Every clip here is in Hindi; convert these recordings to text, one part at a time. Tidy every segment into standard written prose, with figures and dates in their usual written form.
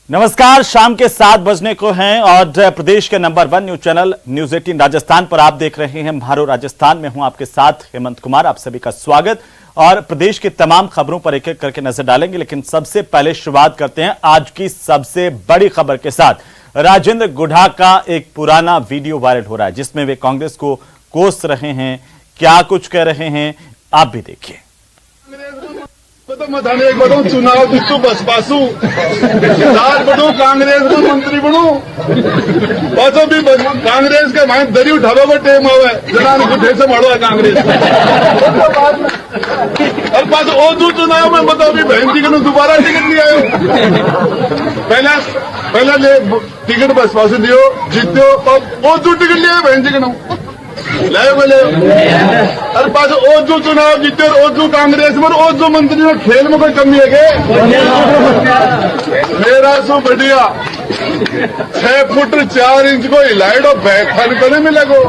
नमस्कार, शाम के 7 बजने को हैं और प्रदेश के number 1 news channel news 18 Rajasthan पर आप देख रहे हैं। मारो राजस्थान में हूं आपके साथ हेमंत कुमार। आप सभी का स्वागत और प्रदेश की तमाम खबरों पर एक एक करके नजर डालेंगे, लेकिन सबसे पहले शुरुआत करते हैं आज की सबसे बड़ी खबर के साथ। राजेंद्र गुढ़ा का एक पुराना वीडियो वायरल हो रहा है जिसमें वे कांग्रेस को कोस रहे हैं। क्या कुछ कह रहे हैं आप भी देखिए। तो मैं थाने एक बताऊं, चुनाव जीतू बसपासू राज बढ़ू, कांग्रेस में मंत्री बनू, बसो भी कांग्रेस के माइन दरी उठावे को टेम आवे जना गुठे से मड़ो है कांग्रेस और पास ओदू चुनाव में बताओ भी बहन जी को दोबारा टिकट नहीं आयो। पहले ले टिकट बसपासू दियो, जीतो, अब ओदू टिकट लिया बहन जी को ले बोले अरे पास ओजू चुनाव जीते और ओजू कांग्रेस में ओजू मंत्री में खेल में कोई कमी है क्या? मेरा सो बढ़िया 6 फुट 4 इंच को हिलाइड और बैठन को नहीं मिलेगो।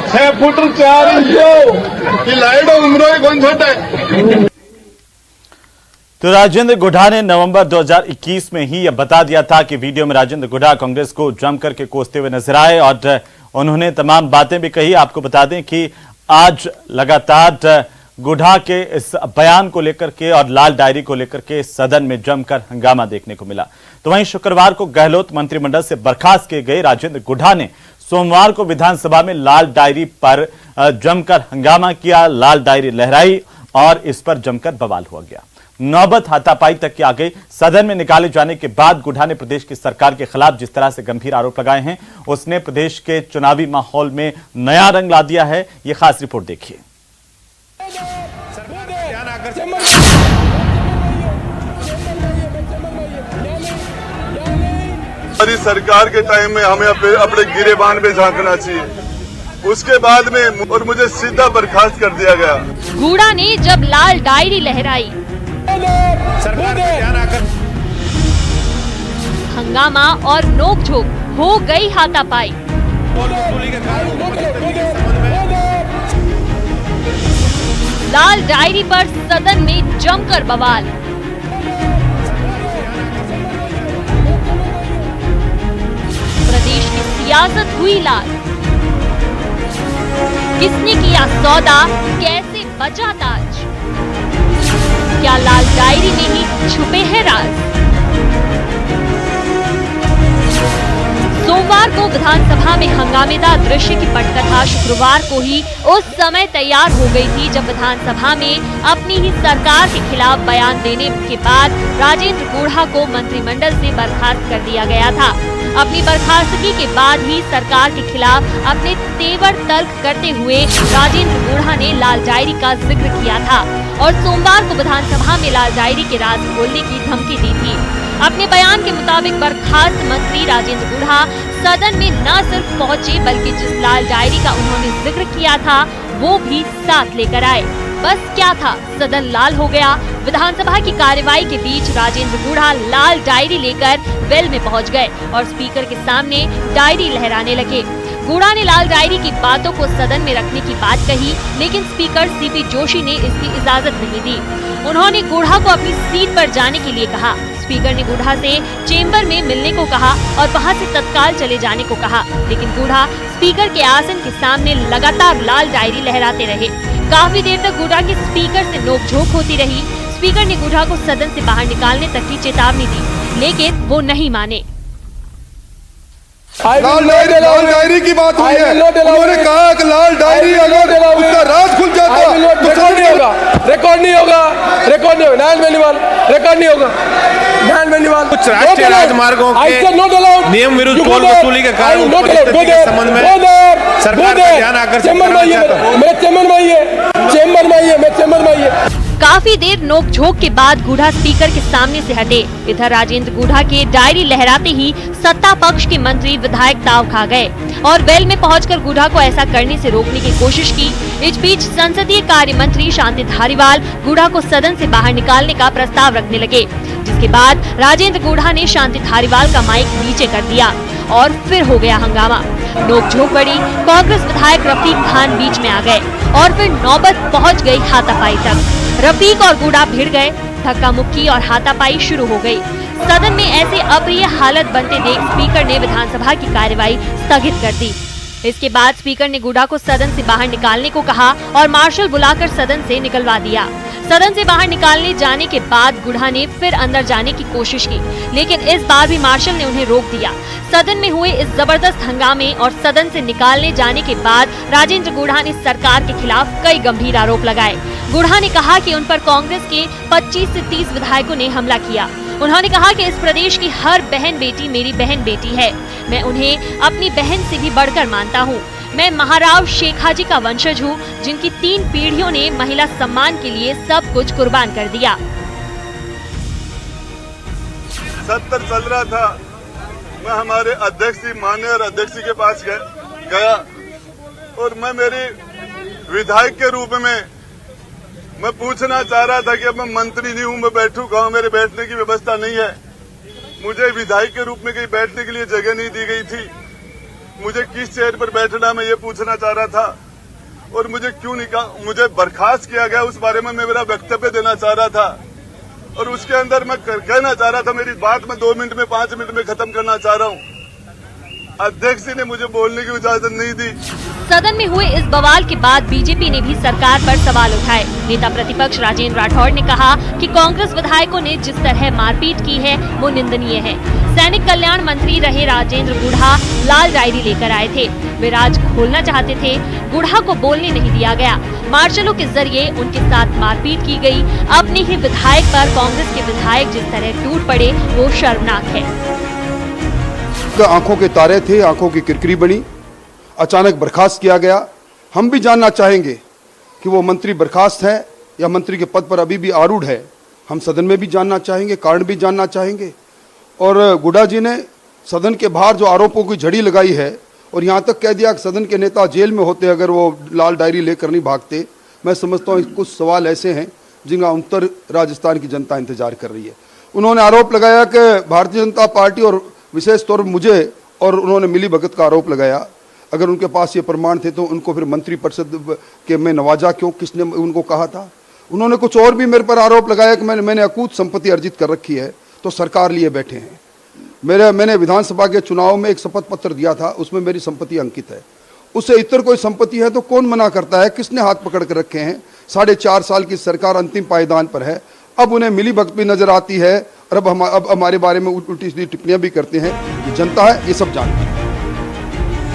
6 फुट 4 इंच को हिलाइड और उम्र ही कौन छोटा है। तो राजेंद्र गुढ़ा ने नवंबर 2021 में ही यह बता दिया था कि वीडियो में राजेंद्र गुढ़ा कांग्रेस को जमकर के कोसते हुए नजर आए और उन्होंने तमाम बातें भी कही। आपको बता दें कि आज लगातार गुढ़ा के इस बयान को लेकर के और लाल डायरी को लेकर के सदन में जमकर हंगामा देखने को मिला। तो वहीं शुक्रवार को गहलोत मंत्रिमंडल से बर्खास्त किए गए राजेंद्र गुढ़ा ने सोमवार को विधानसभा में लाल डायरी पर जमकर हंगामा किया, लाल डायरी लहराई और इस पर जमकर बवाल हुआ गया। नौबत हाथापाई तक की आ गई। सदन में निकाले जाने के बाद गुढ़ा ने प्रदेश की सरकार के खिलाफ जिस तरह से गंभीर आरोप लगाए हैं, उसने प्रदेश के चुनावी माहौल में नया रंग ला दिया है। ये खास रिपोर्ट देखिए। हमारी सरकार के टाइम में हमें अपने गिरेबान पे झांकना चाहिए। उसके बाद में और मुझे सीधा बर्खास्त कर दिया गया। गुढ़ा ने जब लाल डायरी लहराई, हंगामा और नोकझोंक हो गई हाथापाई। लाल डायरी पर सदन में जमकर बवाल। प्रदेश की सियासत हुई लाल। किसने किया सौदा, कैसे बचा ताज? क्या लाल डायरी में ही छुपे हैं राज? सोमवार को विधानसभा में हंगामेदार दृश्य की पटकथा शुक्रवार को ही उस समय तैयार हो गई थी जब विधानसभा में अपनी ही सरकार के खिलाफ बयान देने के बाद राजेंद्र गुढ़ा को मंत्रिमंडल से बर्खास्त कर दिया गया था। अपनी बर्खास्तगी के बाद ही सरकार के खिलाफ अपने तेवर तल्ख करते हुए राजेंद्र गुढ़ा ने लाल डायरी का जिक्र किया था और सोमवार को विधानसभा में लाल डायरी के राज खोलने की धमकी दी थी। अपने बयान के मुताबिक बर्खास्त मंत्री राजेंद्र गुढ़ा सदन में न सिर्फ पहुंचे बल्कि जिस लाल डायरी का उन्होंने जिक्र किया था वो भी साथ लेकर आए। बस क्या था, सदन लाल हो गया। विधानसभा की कार्यवाही के बीच राजेंद्र गुढ़ा लाल डायरी लेकर वेल में पहुंच गए और स्पीकर के सामने डायरी लहराने लगे। गुढ़ा ने लाल डायरी की बातों को सदन में रखने की बात कही, लेकिन स्पीकर सीपी जोशी ने इसकी इजाजत नहीं दी। उन्होंने गुढ़ा को अपनी सीट पर जाने के लिए कहा। स्पीकर ने गुढ़ा से चेंबर में मिलने को कहा और वहां से तत्काल चले जाने को कहा, लेकिन गुढ़ा स्पीकर के आसन के सामने लगातार लाल डायरी लहराते रहे। काफी देर तक गुढ़ा की स्पीकर से नोकझोंक होती रही। स्पीकर ने गुढ़ा को सदन से बाहर निकालने तक की चेतावनी दी, लेकिन वो नहीं माने। लाल डायरी की बात हुई है। उन्होंने कहा कि लाल डायरी अगर उसका राज खुल जाता तो रिकॉर्ड नहीं होगा, रिकॉर्ड नहीं होगा, रिकॉर्ड नहीं होगा, नैन बेनीवाल, रिकॉर्ड नहीं होगा, नैन बेनीवाल। कुछ राष्ट्रीय राजमार्गों के नियम विरुद्ध टोल वसूली के कारण के संबंध में सरकार का ध्यान आकर्षित करना चाहता हूं। मैं चेंबर में आइए, मैं चेंबर में आइए। काफी देर नोकझोंक के बाद गुढ़ा स्पीकर के सामने से हटे। इधर राजेंद्र गुढ़ा के डायरी लहराते ही सत्ता पक्ष के मंत्री विधायक ताव खा गए और वेल में पहुंचकर गुढ़ा को ऐसा करने से रोकने की कोशिश की। इस बीच संसदीय कार्य मंत्री शांति धारीवाल गुढ़ा को सदन से बाहर निकालने का प्रस्ताव रखने लगे, जिसके बाद राजेंद्र गुढ़ा ने शांति धारीवाल का माइक नीचे कर दिया और फिर हो गया हंगामा। नोकझोंक बढ़ी। कांग्रेस विधायक रफीक खान बीच में आ गए और फिर नौबत पहुंच गई हाथापाई तक। रफीक और गुढ़ा भिड़ गए। धक्का मुक्की और हाथापाई शुरू हो गई। सदन में ऐसे अप्रिय हालत बनते देख स्पीकर ने विधानसभा की कार्यवाही स्थगित कर दी। इसके बाद स्पीकर ने गुडा को सदन से बाहर निकालने को कहा और मार्शल बुलाकर सदन से निकलवा दिया। सदन से बाहर निकालने जाने के बाद गुडा ने फिर अंदर जाने की कोशिश की, लेकिन इस बार भी मार्शल ने उन्हें रोक दिया। सदन में हुए इस जबरदस्त हंगामे और सदन से निकालने जाने के बाद राजेंद्र गुडा ने सरकार के खिलाफ कई गंभीर आरोप लगाए। गुडा ने कहा कि उन पर कांग्रेस के 25 से 30 विधायकों ने हमला किया। उन्होंने कहा कि इस प्रदेश की हर बहन बेटी मेरी बहन बेटी है। मैं उन्हें अपनी बहन से भी बढ़कर मानता हूँ। मैं महाराव शेखाजी का वंशज हूँ, जिनकी 3 पीढ़ियों ने महिला सम्मान के लिए सब कुछ कुर्बान कर दिया। सत्र चल रहा था, मैं हमारे अध्यक्ष जी माननीय और अध्यक्ष जी के पास गया और मैं मेरी विधायक के रूप में मैं पूछना चाह रहा था कि अब मैं मंत्री नहीं हूं, मैं बैठूं कहां, मेरे बैठने की व्यवस्था नहीं है। मुझे विधायक के रूप में कहीं बैठने के लिए जगह नहीं दी गई थी। मुझे किस चेयर पर बैठना मैं ये पूछना चाह रहा था और मुझे क्यों मुझे बर्खास्त किया गया उस बारे में मैं मेरा वक्तव्य देना चाह रहा था और उसके अंदर मैं कहना चाह रहा था, मेरी बात मैं 2 मिनट में 5 मिनट में खत्म करना चाह रहा हूँ। अध्यक्ष जी ने मुझे बोलने की इजाजत नहीं दी। सदन में हुए इस बवाल के बाद बीजेपी ने भी सरकार पर सवाल उठाए। नेता प्रतिपक्ष राजेंद्र राठौड़ ने कहा कि कांग्रेस विधायकों ने जिस तरह मारपीट की है वो निंदनीय है। सैनिक कल्याण मंत्री रहे राजेंद्र गुडा लाल डायरी लेकर आए थे। वे राज खोलना चाहते थे, गुडा को बोलने नहीं दिया गया। मार्शलों के जरिए उनके साथ मारपीट की गई। अपने ही विधायक पर कांग्रेस के विधायक जिस तरह टूट पड़े वो शर्मनाक है। आंखों के तारे थे, आंखों की किरकिरी बनी, अचानक बर्खास्त किया गया। हम भी जानना चाहेंगे कि वो मंत्री बर्खास्त है या मंत्री के पद पर अभी भी आरूढ़ है। हम सदन में भी जानना चाहेंगे, कारण भी जानना चाहेंगे। और गुडा जी ने सदन के बाहर जो आरोपों की झड़ी लगाई है और यहाँ तक कह दिया कि सदन के नेता जेल में होते अगर वो लाल डायरी लेकर नहीं भागते। मैं समझता हूँ कुछ सवाल ऐसे हैं जिनका उत्तर राजस्थान की जनता इंतजार कर रही है। उन्होंने आरोप लगाया कि भारतीय जनता पार्टी और विशेष तौर पर मुझे और उन्होंने मिली भगत का आरोप लगाया। अगर उनके पास ये प्रमाण थे तो उनको फिर मंत्री परिषद के में नवाजा क्यों, किसने उनको कहा था? उन्होंने कुछ और भी मेरे पर आरोप लगाया कि मैंने अकूत संपत्ति अर्जित कर रखी है, तो सरकार लिए बैठे हैं। मैंने विधानसभा के चुनाव में एक शपथ पत्र दिया था, उसमें मेरी संपत्ति अंकित है। उससे इतर कोई संपत्ति है तो कौन मना करता है? किसने हाथ पकड़ कर रखे हैं? 4.5 साल की सरकार अंतिम पायदान पर है। अब उन्हें मिली भगत भी नजर आती है और अब हमारे बारे में उल्टी सीधी टिप्पणियां भी करते हैं। ये जनता है, ये सब जानती है।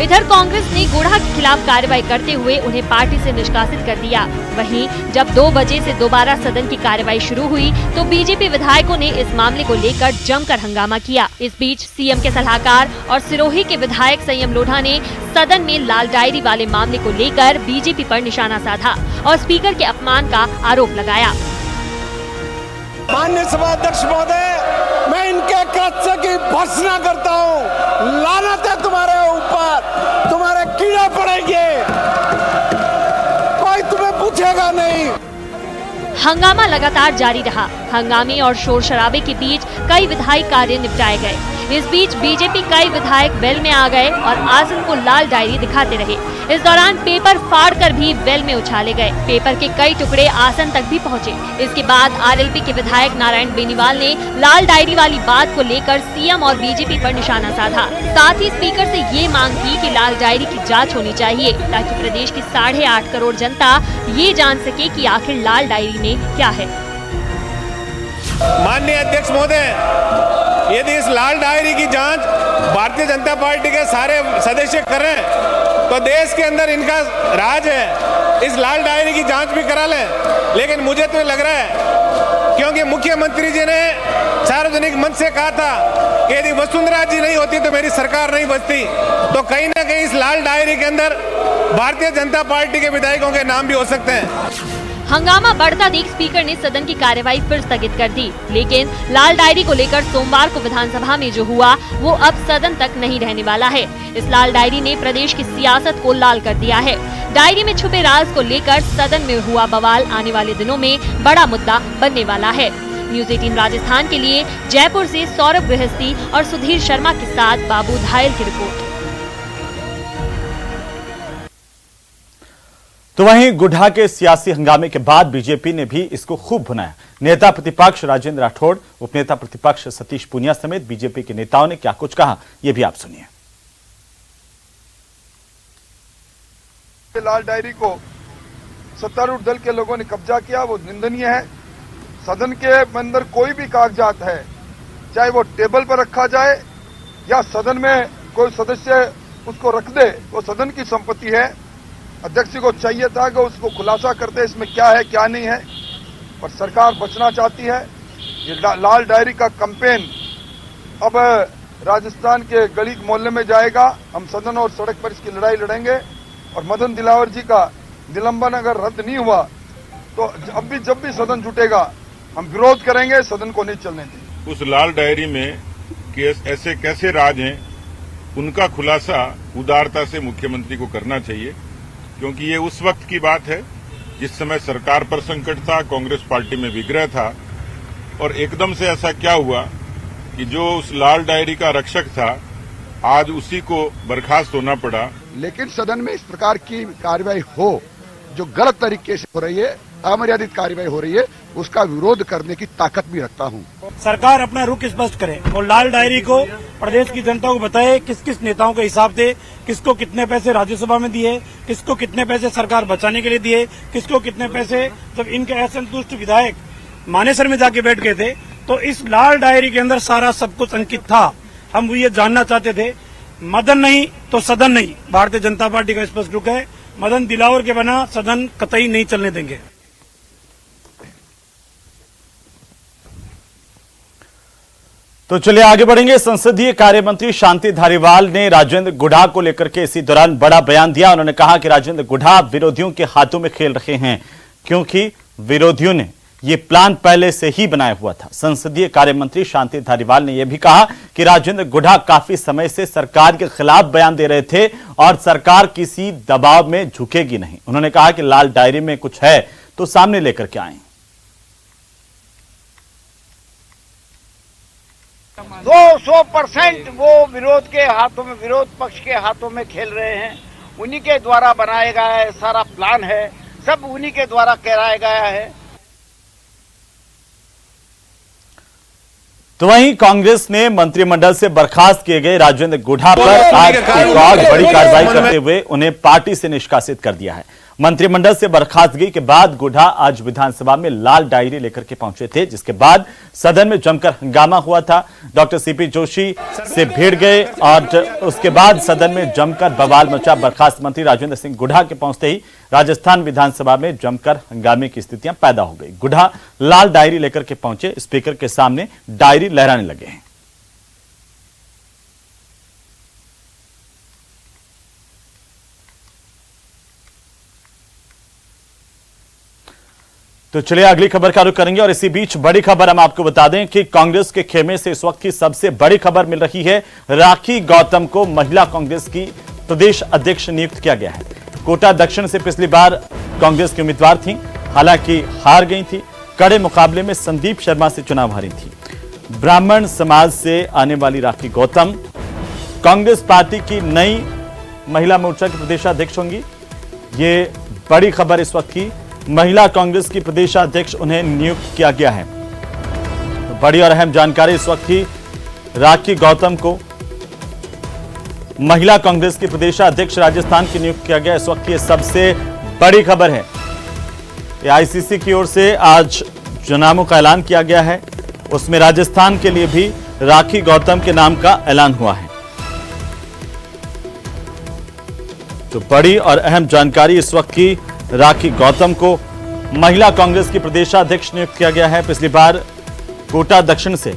इधर कांग्रेस ने गुडा के खिलाफ कार्रवाई करते हुए उन्हें पार्टी से निष्कासित कर दिया। वहीं जब 2 बजे से दोबारा सदन की कार्रवाई शुरू हुई तो बीजेपी विधायकों ने इस मामले को लेकर जमकर हंगामा किया। इस बीच सीएम के सलाहकार और सिरोही के विधायक संयम लोढ़ा ने सदन में लाल डायरी वाले मामले को लेकर बीजेपी पर निशाना साधा और स्पीकर के अपमान का आरोप लगाया। माननीय सभाध्यक्ष महोदय, मैं इनके कृत्य की भर्त्सना करता हूँ। लानत है तुम्हारे ऊपर, तुम्हारे कीड़े पड़ेंगे, कोई तुम्हें पूछेगा नहीं। हंगामा लगातार जारी रहा। हंगामे और शोर शराबे के बीच कई विधायी कार्य निपटाए गए। इस बीच बीजेपी कई विधायक वेल में आ गए और आसन को लाल डायरी दिखाते रहे। इस दौरान पेपर फाड़कर भी वेल में उछाले गए। पेपर के कई टुकड़े आसन तक भी पहुंचे। इसके बाद आरएलपी के विधायक नारायण बेनीवाल ने लाल डायरी वाली बात को लेकर सीएम और बीजेपी पर निशाना साधा। साथ ही स्पीकर से ये मांग की कि लाल डायरी की जांच होनी चाहिए ताकि प्रदेश की 8.5 करोड़ जनता ये जान सके कि आखिर लाल डायरी में क्या है। माननीय अध्यक्ष महोदय, यदि इस लाल डायरी की जांच भारतीय जनता पार्टी के सारे सदस्य करें तो देश के अंदर इनका राज है। इस लाल डायरी की जांच भी करा लें। लेकिन मुझे तो लग रहा है क्योंकि मुख्यमंत्री जी ने सार्वजनिक मंच से कहा था कि यदि वसुंधरा जी नहीं होती तो मेरी सरकार नहीं बचती, तो कहीं ना कहीं इस लाल डायरी के अंदर भारतीय जनता पार्टी के विधायकों के नाम भी हो सकते हैं। हंगामा बढ़ता देख स्पीकर ने सदन की कार्यवाही फिर स्थगित कर दी। लेकिन लाल डायरी को लेकर सोमवार को विधानसभा में जो हुआ वो अब सदन तक नहीं रहने वाला है। इस लाल डायरी ने प्रदेश की सियासत को लाल कर दिया है। डायरी में छुपे राज को लेकर सदन में हुआ बवाल आने वाले दिनों में बड़ा मुद्दा बनने वाला है। न्यूज़ 18 राजस्थान के लिए जयपुर से सौरभ गृहस्थी और सुधीर शर्मा के साथ बाबू धायल की रिपोर्ट। तो वहीं गुढ़ा के सियासी हंगामे के बाद बीजेपी ने भी इसको खूब भुनाया। नेता प्रतिपक्ष राजेंद्र राठौड़, उपनेता प्रतिपक्ष सतीश पूनिया समेत बीजेपी के नेताओं ने क्या कुछ कहा, यह भी आप सुनिए। लाल डायरी को सत्तारूढ़ दल के लोगों ने कब्जा किया, वो निंदनीय है। सदन के अंदर कोई भी कागजात है, चाहे वो टेबल पर रखा जाए या सदन में कोई सदस्य उसको रख दे, वो सदन की संपत्ति है। अध्यक्ष को चाहिए था कि उसको खुलासा करते इसमें क्या है क्या नहीं है, पर सरकार बचना चाहती है। ये लाल डायरी का कैंपेन अब राजस्थान के गली मोहल्ले में जाएगा। हम सदन और सड़क पर इसकी लड़ाई लड़ेंगे और मदन दिलावर जी का निलंबन अगर रद्द नहीं हुआ तो अब भी जब भी सदन जुटेगा हम विरोध करेंगे, सदन को नहीं चलने देंगे। उस लाल डायरी में ऐसे कैसे राज हैं, उनका खुलासा उदारता से मुख्यमंत्री को करना चाहिए, क्योंकि ये उस वक्त की बात है जिस समय सरकार पर संकट था, कांग्रेस पार्टी में विग्रह था और एकदम से ऐसा क्या हुआ कि जो उस लाल डायरी का रक्षक था आज उसी को बर्खास्त होना पड़ा। लेकिन सदन में इस प्रकार की कार्रवाई हो जो गलत तरीके से हो रही है, अमर्यादित कार्रवाई हो रही है, उसका विरोध करने की ताकत भी रखता हूं। सरकार अपना रुख स्पष्ट करे और लाल डायरी को प्रदेश की जनता को बताए किस किस नेताओं के हिसाब से किसको कितने पैसे राज्यसभा में दिए, किसको कितने पैसे सरकार बचाने के लिए दिए, किसको कितने पैसे। जब इनके असंतुष्ट विधायक मानेसर में जाके बैठ गए थे तो इस लाल डायरी के अंदर सारा सब कुछ अंकित था। हम ये जानना चाहते थे। मदन नहीं तो सदन नहीं, भारतीय जनता पार्टी का स्पष्ट रुख है। मदन दिलावर के बिना सदन कतई नहीं चलने देंगे। तो चलिए आगे बढ़ेंगे। संसदीय कार्य मंत्री शांति धारीवाल ने राजेंद्र गुढ़ा को लेकर के इसी दौरान बड़ा बयान दिया। उन्होंने कहा कि राजेंद्र गुढ़ा विरोधियों के हाथों में खेल रहे हैं, क्योंकि विरोधियों ने ये प्लान पहले से ही बनाया हुआ था। संसदीय कार्य मंत्री शांति धारीवाल ने यह भी कहा कि राजेंद्र गुढ़ा काफी समय से सरकार के खिलाफ बयान दे रहे थे और सरकार किसी दबाव में झुकेगी नहीं। उन्होंने कहा कि लाल डायरी में कुछ है तो सामने लेकर के आए। 200% वो विरोध के हाथों में, विरोध पक्ष के हाथों में खेल रहे हैं। उन्हीं के द्वारा बनाया गया है, सारा प्लान है, सब उन्हीं के द्वारा कराया गया है। तो वहीं कांग्रेस ने मंत्रिमंडल से बर्खास्त किए गए राजेंद्र गुढ़ा पर आज एक और बड़ी कार्रवाई करते हुए उन्हें पार्टी से निष्कासित कर दिया है। मंत्रिमंडल से बर्खास्तगी के बाद गुढ़ा आज विधानसभा में लाल डायरी लेकर के पहुंचे थे, जिसके बाद सदन में जमकर हंगामा हुआ था। डॉक्टर सीपी जोशी से भिड़ गए और उसके बाद सदन में जमकर बवाल मचा। बर्खास्त मंत्री राजेंद्र सिंह गुढ़ा के पहुंचते ही राजस्थान विधानसभा में जमकर हंगामे की स्थितियां पैदा हो गई। गुढ़ा लाल डायरी लेकर के पहुंचे, स्पीकर के सामने डायरी लहराने लगे हैं। तो चलिए अगली खबर का रुख करेंगे और इसी बीच बड़ी खबर हम आपको बता दें कि कांग्रेस के खेमे से इस वक्त की सबसे बड़ी खबर मिल रही है। राखी गौतम को महिला कांग्रेस की प्रदेश अध्यक्ष नियुक्त किया गया है। कोटा दक्षिण से पिछली बार कांग्रेस की उम्मीदवार थी, हालांकि हार गई थी। कड़े मुकाबले में संदीप शर्मा से चुनाव हारी थी। ब्राह्मण समाज से आने वाली राखी गौतम कांग्रेस पार्टी की नई महिला मोर्चा की प्रदेशाध्यक्ष होंगी। ये बड़ी खबर इस वक्त की। महिला कांग्रेस की प्रदेशाध्यक्ष उन्हें नियुक्त किया गया है। तो बड़ी और अहम जानकारी इस वक्त की। राखी गौतम को महिला कांग्रेस की प्रदेशाध्यक्ष राजस्थान की नियुक्त किया गया। इस वक्त की सबसे बड़ी खबर है। एआईसीसी की ओर से आज जो नामों का ऐलान किया गया है उसमें राजस्थान के लिए भी राखी गौतम के नाम का ऐलान हुआ है। तो बड़ी और अहम जानकारी इस वक्त की। राखी गौतम को महिला कांग्रेस की प्रदेशाध्यक्ष नियुक्त किया गया है। पिछली बार कोटा दक्षिण से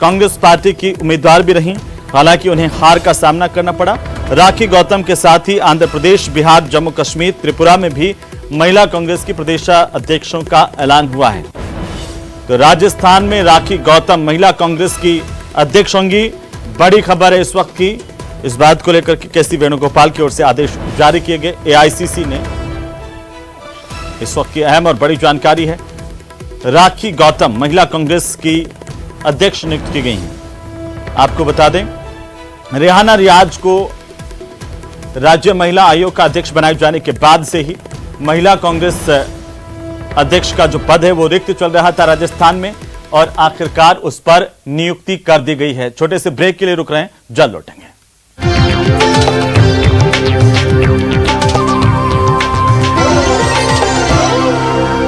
कांग्रेस पार्टी की उम्मीदवार भी रहीं, हालांकि उन्हें हार का सामना करना पड़ा। राखी गौतम के साथ ही आंध्र प्रदेश, बिहार, जम्मू कश्मीर, त्रिपुरा में भी महिला कांग्रेस की प्रदेशाध्यक्षों का ऐलान हुआ है। तो राजस्थान में राखी गौतम महिला कांग्रेस की अध्यक्ष होंगी। बड़ी खबर है इस वक्त की। इस बात को लेकर के केसी वेणुगोपाल की ओर से आदेश जारी किए गए। एआईसीसी ने इस वक्त की अहम और बड़ी जानकारी है। राखी गौतम महिला कांग्रेस की अध्यक्ष नियुक्त की गई हैं। आपको बता दें, रेहाना रियाज को राज्य महिला आयोग का अध्यक्ष बनाए जाने के बाद से ही महिला कांग्रेस अध्यक्ष का जो पद है वो रिक्त चल रहा था राजस्थान में और आखिरकार उस पर नियुक्ति कर दी गई है। छोटे से ब्रेक के लिए रुक रहे हैं, जल्द लौटेंगे।